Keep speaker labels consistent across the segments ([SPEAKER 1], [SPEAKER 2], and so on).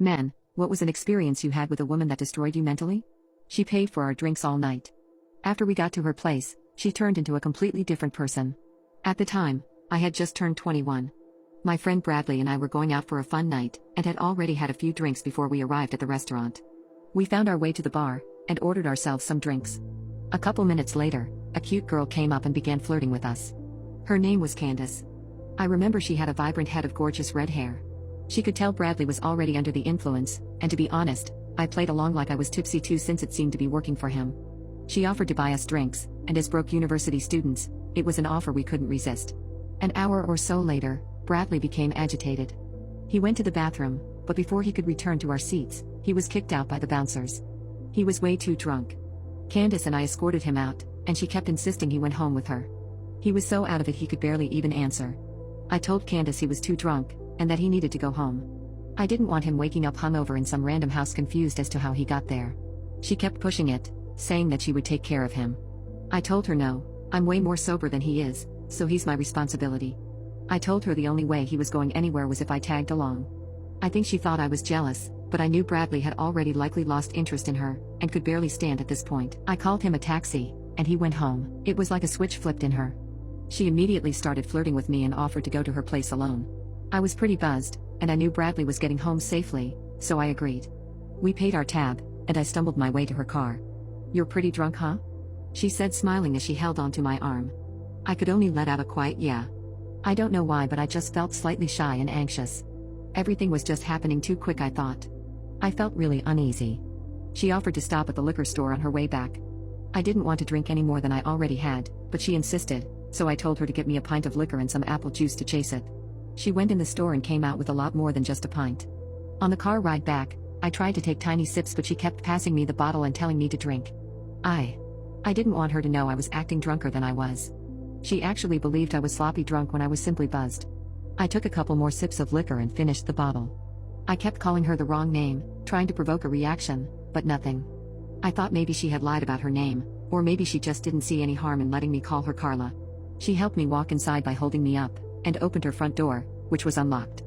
[SPEAKER 1] Man, what was an experience you had with a woman that destroyed you mentally? She paid for our drinks all night. After we got to her place, she turned into a completely different person. At the time, I had just turned 21. My friend Bradley and I were going out for a fun night, and had already had a few drinks before we arrived at the restaurant. We found our way to the bar, and ordered ourselves some drinks. A couple minutes later, a cute girl came up and began flirting with us. Her name was Candace. I remember she had a vibrant head of gorgeous red hair. She could tell Bradley was already under the influence, and to be honest, I played along like I was tipsy too since it seemed to be working for him. She offered to buy us drinks, and as broke university students, it was an offer we couldn't resist. An hour or so later, Bradley became agitated. He went to the bathroom, but before he could return to our seats, he was kicked out by the bouncers. He was way too drunk. Candace and I escorted him out, and she kept insisting he went home with her. He was so out of it he could barely even answer. I told Candace he was too drunk, and that he needed to go home. I didn't want him waking up hungover in some random house confused as to how he got there. She kept pushing it, saying that she would take care of him. I told her no, I'm way more sober than he is, so he's my responsibility. I told her the only way he was going anywhere was if I tagged along. I think she thought I was jealous, but I knew Bradley had already likely lost interest in her, and could barely stand at this point. I called him a taxi, and he went home. It was like a switch flipped in her. She immediately started flirting with me and offered to go to her place alone. I was pretty buzzed, and I knew Bradley was getting home safely, so I agreed. We paid our tab, and I stumbled my way to her car. "You're pretty drunk, huh?" she said, smiling as she held onto my arm. I could only let out a quiet yeah. I don't know why, but I just felt slightly shy and anxious. Everything was just happening too quick, I thought. I felt really uneasy. She offered to stop at the liquor store on her way back. I didn't want to drink any more than I already had, but she insisted, so I told her to get me a pint of liquor and some apple juice to chase it. She went in the store and came out with a lot more than just a pint. On the car ride back, I tried to take tiny sips, but she kept passing me the bottle and telling me to drink. I didn't want her to know I was acting drunker than I was. She actually believed I was sloppy drunk when I was simply buzzed. I took a couple more sips of liquor and finished the bottle. I kept calling her the wrong name, trying to provoke a reaction, but nothing. I thought maybe she had lied about her name, or maybe she just didn't see any harm in letting me call her Carla. She helped me walk inside by holding me up, and opened her front door, which was unlocked.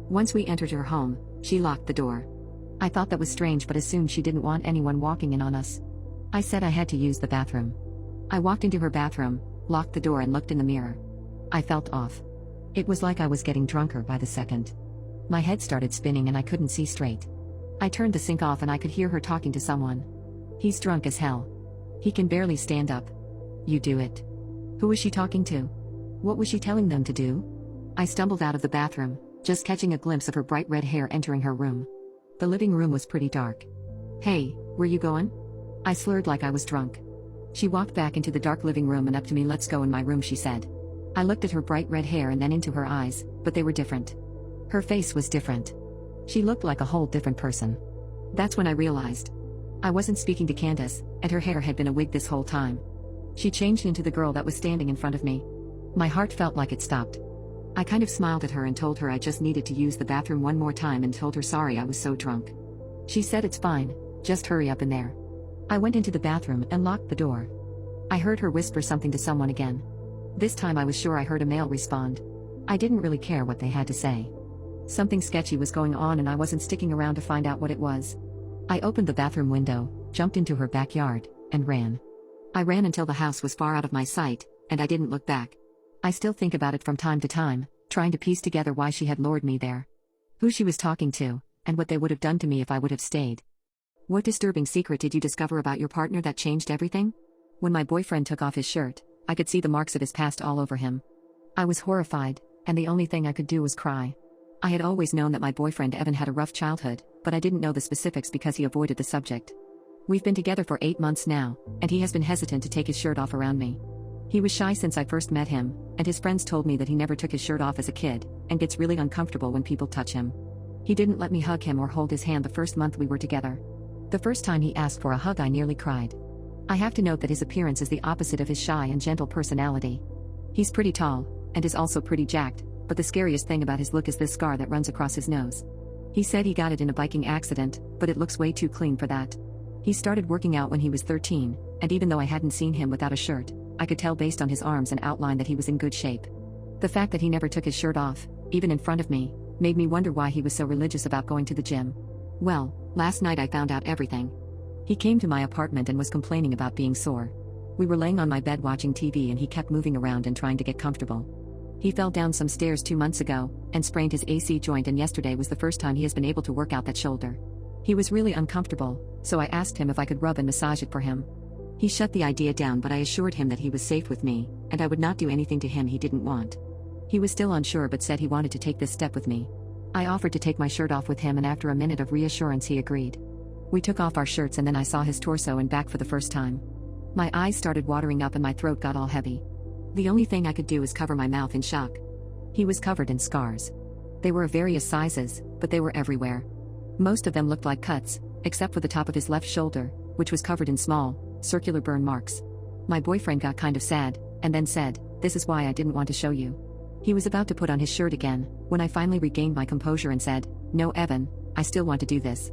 [SPEAKER 1] Once we entered her home, she locked the door. I thought that was strange, but assumed she didn't want anyone walking in on us. I said I had to use the bathroom. I walked into her bathroom, locked the door and looked in the mirror. I felt off. It was like I was getting drunker by the second. My head started spinning and I couldn't see straight. I turned the sink off and I could hear her talking to someone. "He's drunk as hell. He can barely stand up. You do it." Who was she talking to? What was she telling them to do? I stumbled out of the bathroom, just catching a glimpse of her bright red hair entering her room. The living room was pretty dark. "Hey, where you going?" I slurred like I was drunk. She walked back into the dark living room and up to me. "Let's go in my room," she said. I looked at her bright red hair and then into her eyes, but they were different. Her face was different. She looked like a whole different person. That's when I realized. I wasn't speaking to Candace, and her hair had been a wig this whole time. She changed into the girl that was standing in front of me. My heart felt like it stopped. I kind of smiled at her and told her I just needed to use the bathroom one more time and told her sorry I was so drunk. She said it's fine, just hurry up in there. I went into the bathroom and locked the door. I heard her whisper something to someone again. This time I was sure I heard a male respond. I didn't really care what they had to say. Something sketchy was going on and I wasn't sticking around to find out what it was. I opened the bathroom window, jumped into her backyard, and ran. I ran until the house was far out of my sight, and I didn't look back. I still think about it from time to time, trying to piece together why she had lured me there. Who she was talking to, and what they would have done to me if I would have stayed. What disturbing secret did you discover about your partner that changed everything? When my boyfriend took off his shirt, I could see the marks of his past all over him. I was horrified, and the only thing I could do was cry. I had always known that my boyfriend Evan had a rough childhood, but I didn't know the specifics because he avoided the subject. We've been together for 8 months now, and he has been hesitant to take his shirt off around me. He was shy since I first met him, and his friends told me that he never took his shirt off as a kid, and gets really uncomfortable when people touch him. He didn't let me hug him or hold his hand the first month we were together. The first time he asked for a hug I nearly cried. I have to note that his appearance is the opposite of his shy and gentle personality. He's pretty tall, and is also pretty jacked, but the scariest thing about his look is this scar that runs across his nose. He said he got it in a biking accident, but it looks way too clean for that. He started working out when he was 13, and even though I hadn't seen him without a shirt, I could tell based on his arms and outline that he was in good shape. The fact that he never took his shirt off, even in front of me, made me wonder why he was so religious about going to the gym. Well, last night I found out everything. He came to my apartment and was complaining about being sore. We were laying on my bed watching TV and he kept moving around and trying to get comfortable. He fell down some stairs 2 months ago and sprained his AC joint, and yesterday was the first time he has been able to work out that shoulder. He was really uncomfortable, so I asked him if I could rub and massage it for him. He shut the idea down, but I assured him that he was safe with me, and I would not do anything to him he didn't want. He was still unsure but said he wanted to take this step with me. I offered to take my shirt off with him, and after a minute of reassurance he agreed. We took off our shirts and then I saw his torso and back for the first time. My eyes started watering up and my throat got all heavy. The only thing I could do is cover my mouth in shock. He was covered in scars. They were of various sizes, but they were everywhere. Most of them looked like cuts, except for the top of his left shoulder, which was covered in small, circular burn marks. My boyfriend got kind of sad, and then said, "This is why I didn't want to show you." He was about to put on his shirt again, when I finally regained my composure and said, "No, Evan, I still want to do this.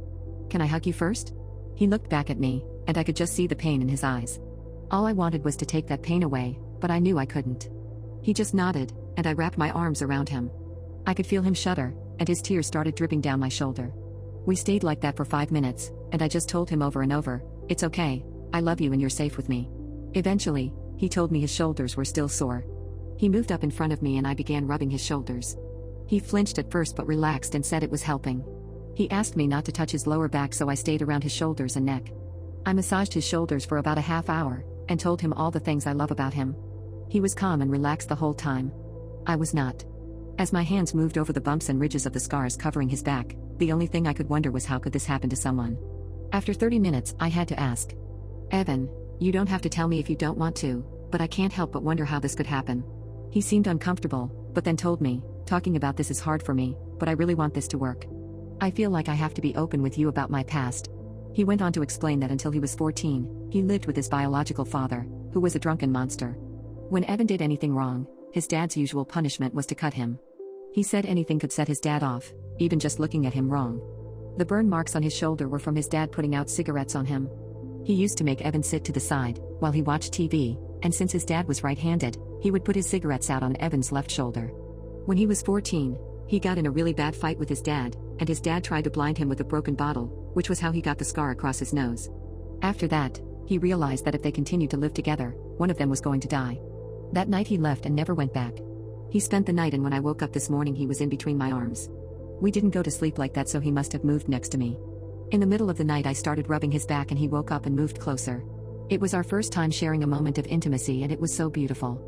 [SPEAKER 1] Can I hug you first?" He looked back at me, and I could just see the pain in his eyes. All I wanted was to take that pain away, but I knew I couldn't. He just nodded, and I wrapped my arms around him. I could feel him shudder, and his tears started dripping down my shoulder. We stayed like that for 5 minutes, and I just told him over and over, "It's okay, I love you and you're safe with me." Eventually, he told me his shoulders were still sore. He moved up in front of me and I began rubbing his shoulders. He flinched at first but relaxed and said it was helping. He asked me not to touch his lower back, so I stayed around his shoulders and neck. I massaged his shoulders for about a half hour, and told him all the things I love about him. He was calm and relaxed the whole time. I was not. As my hands moved over the bumps and ridges of the scars covering his back, the only thing I could wonder was how could this happen to someone. After 30 minutes, I had to ask, "Evan, you don't have to tell me if you don't want to, but I can't help but wonder how this could happen." He seemed uncomfortable, but then told me, "Talking about this is hard for me, but I really want this to work. I feel like I have to be open with you about my past." He went on to explain that until he was 14, he lived with his biological father, who was a drunken monster. When Evan did anything wrong, his dad's usual punishment was to cut him. He said anything could set his dad off, even just looking at him wrong. The burn marks on his shoulder were from his dad putting out cigarettes on him. He used to make Evan sit to the side while he watched TV, and since his dad was right-handed, he would put his cigarettes out on Evan's left shoulder. When he was 14, he got in a really bad fight with his dad, and his dad tried to blind him with a broken bottle, which was how he got the scar across his nose. After that, he realized that if they continued to live together, one of them was going to die. That night he left and never went back. He spent the night, and when I woke up this morning he was in between my arms. We didn't go to sleep like that, so he must have moved next to me. In the middle of the night I started rubbing his back and he woke up and moved closer. It was our first time sharing a moment of intimacy and it was so beautiful.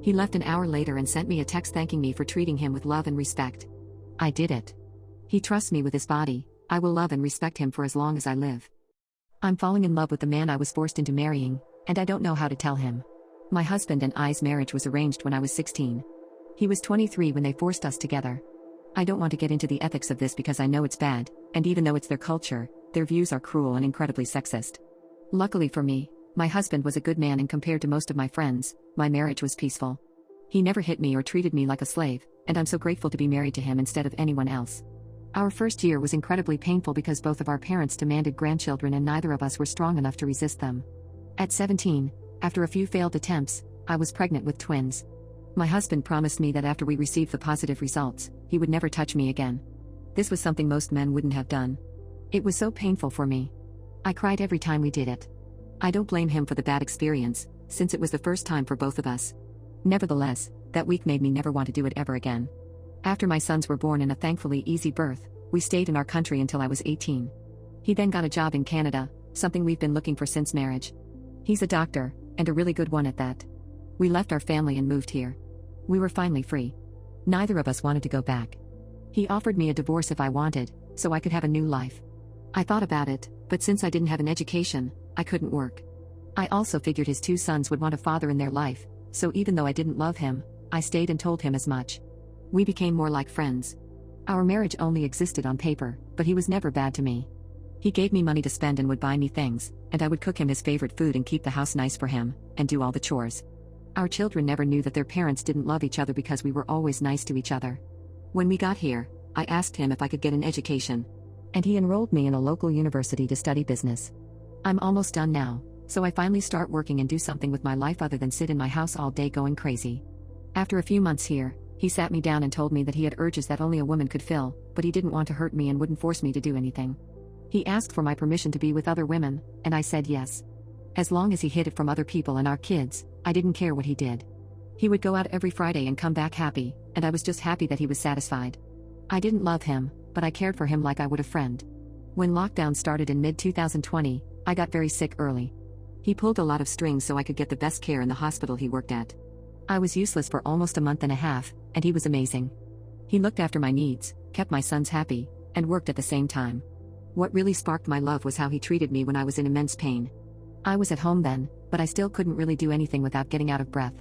[SPEAKER 1] He left an hour later and sent me a text thanking me for treating him with love and respect. I did it. He trusts me with his body. I will love and respect him for as long as I live. I'm falling in love with the man I was forced into marrying, and I don't know how to tell him. My husband and I's marriage was arranged when I was 16. He was 23 when they forced us together. I don't want to get into the ethics of this because I know it's bad, and even though it's their culture, their views are cruel and incredibly sexist. Luckily for me, my husband was a good man, and compared to most of my friends, my marriage was peaceful. He never hit me or treated me like a slave, and I'm so grateful to be married to him instead of anyone else. Our first year was incredibly painful because both of our parents demanded grandchildren and neither of us were strong enough to resist them. At 17, after a few failed attempts, I was pregnant with twins. My husband promised me that after we received the positive results, he would never touch me again. This was something most men wouldn't have done. It was so painful for me. I cried every time we did it. I don't blame him for the bad experience, since it was the first time for both of us. Nevertheless, that week made me never want to do it ever again. After my sons were born in a thankfully easy birth, we stayed in our country until I was 18. He then got a job in Canada, something we've been looking for since marriage. He's a doctor, and a really good one at that. We left our family and moved here. We were finally free. Neither of us wanted to go back. He offered me a divorce if I wanted, so I could have a new life. I thought about it, but since I didn't have an education, I couldn't work. I also figured his 2 sons would want a father in their life, so even though I didn't love him, I stayed and told him as much. We became more like friends. Our marriage only existed on paper, but he was never bad to me. He gave me money to spend and would buy me things, and I would cook him his favorite food and keep the house nice for him, and do all the chores. Our children never knew that their parents didn't love each other because we were always nice to each other. When we got here, I asked him if I could get an education. And he enrolled me in a local university to study business. I'm almost done now, so I finally start working and do something with my life other than sit in my house all day going crazy. After a few months here, he sat me down and told me that he had urges that only a woman could fill, but he didn't want to hurt me and wouldn't force me to do anything. He asked for my permission to be with other women, and I said yes. As long as he hid it from other people and our kids, I didn't care what he did. He would go out every Friday and come back happy, and I was just happy that he was satisfied. I didn't love him, but I cared for him like I would a friend. When lockdown started in mid-2020, I got very sick early. He pulled a lot of strings so I could get the best care in the hospital he worked at. I was useless for almost a month and a half, and he was amazing. He looked after my needs, kept my sons happy, and worked at the same time. What really sparked my love was how he treated me when I was in immense pain. I was at home then, but I still couldn't really do anything without getting out of breath.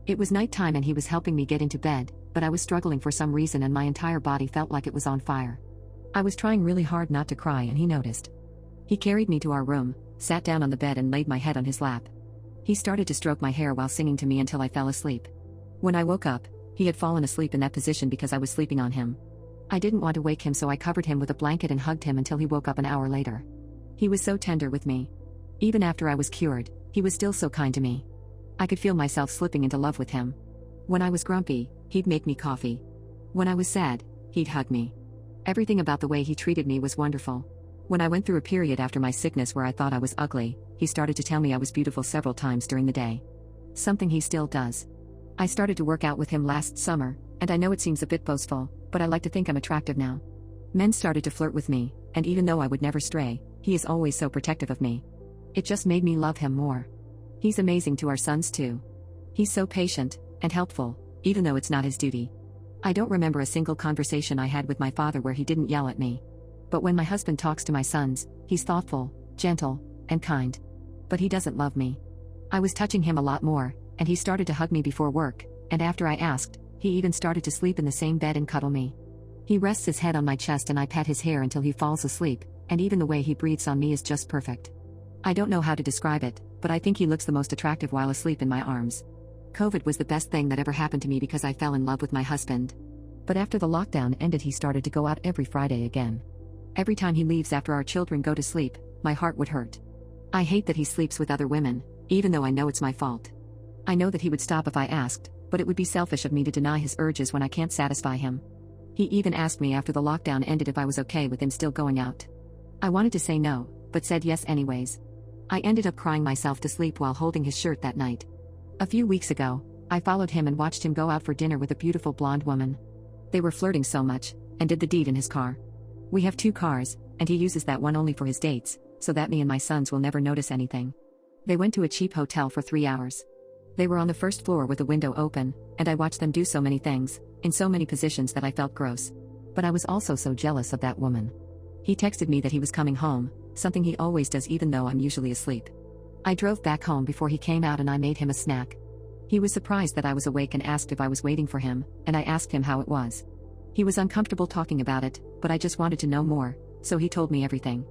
[SPEAKER 1] It was nighttime and he was helping me get into bed, but I was struggling for some reason and my entire body felt like it was on fire. I was trying really hard not to cry and he noticed. He carried me to our room, sat down on the bed and laid my head on his lap. He started to stroke my hair while singing to me until I fell asleep. When I woke up, he had fallen asleep in that position because I was sleeping on him. I didn't want to wake him, so I covered him with a blanket and hugged him until he woke up an hour later. He was so tender with me. Even after I was cured, he was still so kind to me. I could feel myself slipping into love with him. When I was grumpy, he'd make me coffee. When I was sad, he'd hug me. Everything about the way he treated me was wonderful. When I went through a period after my sickness where I thought I was ugly, he started to tell me I was beautiful several times during the day. Something he still does. I started to work out with him last summer, and I know it seems a bit boastful, but I like to think I'm attractive now. Men started to flirt with me, and even though I would never stray, he is always so protective of me. It just made me love him more. He's amazing to our sons too. He's so patient and helpful, even though it's not his duty. I don't remember a single conversation I had with my father where he didn't yell at me. But when my husband talks to my sons, he's thoughtful, gentle, and kind. But he doesn't love me. I was touching him a lot more, and he started to hug me before work, and after I asked, he even started to sleep in the same bed and cuddle me. He rests his head on my chest and I pat his hair until he falls asleep, and even the way he breathes on me is just perfect. I don't know how to describe it, but I think he looks the most attractive while asleep in my arms. COVID was the best thing that ever happened to me because I fell in love with my husband. But after the lockdown ended, he started to go out every Friday again. Every time he leaves after our children go to sleep, my heart would hurt. I hate that he sleeps with other women, even though I know it's my fault. I know that he would stop if I asked, but it would be selfish of me to deny his urges when I can't satisfy him. He even asked me after the lockdown ended if I was okay with him still going out. I wanted to say no, but said yes anyways. I ended up crying myself to sleep while holding his shirt that night. A few weeks ago, I followed him and watched him go out for dinner with a beautiful blonde woman. They were flirting so much, and did the deed in his car. We have 2 cars, and he uses that one only for his dates, so that me and my sons will never notice anything. They went to a cheap hotel for 3 hours. They were on the first floor with the window open, and I watched them do so many things, in so many positions that I felt gross. But I was also so jealous of that woman. He texted me that he was coming home, something he always does even though I'm usually asleep. I drove back home before he came out and I made him a snack. He was surprised that I was awake and asked if I was waiting for him, and I asked him how it was. He was uncomfortable talking about it, but I just wanted to know more, so he told me everything.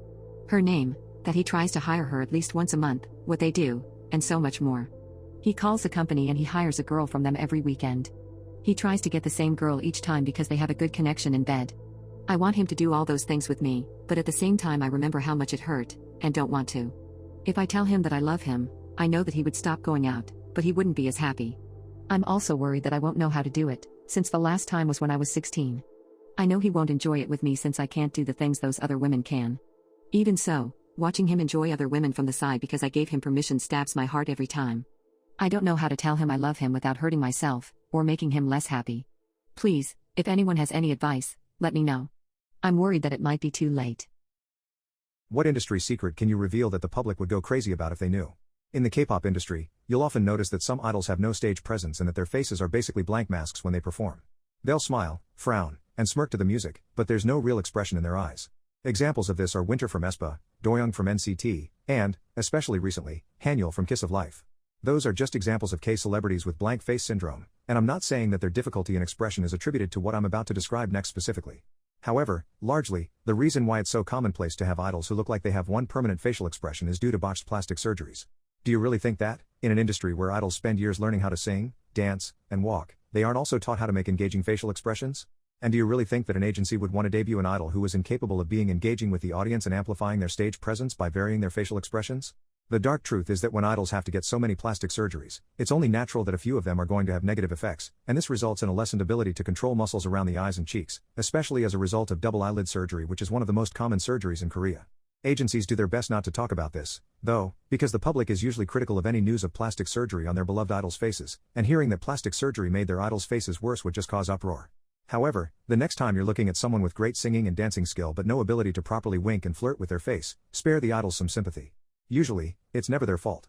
[SPEAKER 1] Her name, that he tries to hire her at least once a month, what they do, and so much more. He calls the company and he hires a girl from them every weekend. He tries to get the same girl each time because they have a good connection in bed. I want him to do all those things with me, but at the same time I remember how much it hurt, and don't want to. If I tell him that I love him, I know that he would stop going out, but he wouldn't be as happy. I'm also worried that I won't know how to do it, since the last time was when I was 16. I know he won't enjoy it with me since I can't do the things those other women can. Even so, watching him enjoy other women from the side because I gave him permission stabs my heart every time. I don't know how to tell him I love him without hurting myself, or making him less happy. Please, if anyone has any advice, let me know. I'm worried that it might be too late.
[SPEAKER 2] What industry secret can you reveal that the public would go crazy about if they knew? In the K-pop industry, you'll often notice that some idols have no stage presence and that their faces are basically blank masks when they perform. They'll smile, frown, and smirk to the music, but there's no real expression in their eyes. Examples of this are Winter from aespa, Doyoung from NCT, and, especially recently, Hanyul from Kiss of Life. Those are just examples of K-celebrities with blank face syndrome, and I'm not saying that their difficulty in expression is attributed to what I'm about to describe next specifically. However, largely, the reason why it's so commonplace to have idols who look like they have one permanent facial expression is due to botched plastic surgeries. Do you really think that, in an industry where idols spend years learning how to sing, dance, and walk, they aren't also taught how to make engaging facial expressions? And do you really think that an agency would want to debut an idol who was incapable of being engaging with the audience and amplifying their stage presence by varying their facial expressions? The dark truth is that when idols have to get so many plastic surgeries, it's only natural that a few of them are going to have negative effects, and this results in a lessened ability to control muscles around the eyes and cheeks, especially as a result of double eyelid surgery, which is one of the most common surgeries in Korea. Agencies do their best not to talk about this, though, because the public is usually critical of any news of plastic surgery on their beloved idols' faces, and hearing that plastic surgery made their idols' faces worse would just cause uproar. However, the next time you're looking at someone with great singing and dancing skill but no ability to properly wink and flirt with their face, spare the idols some sympathy. Usually, it's never their fault.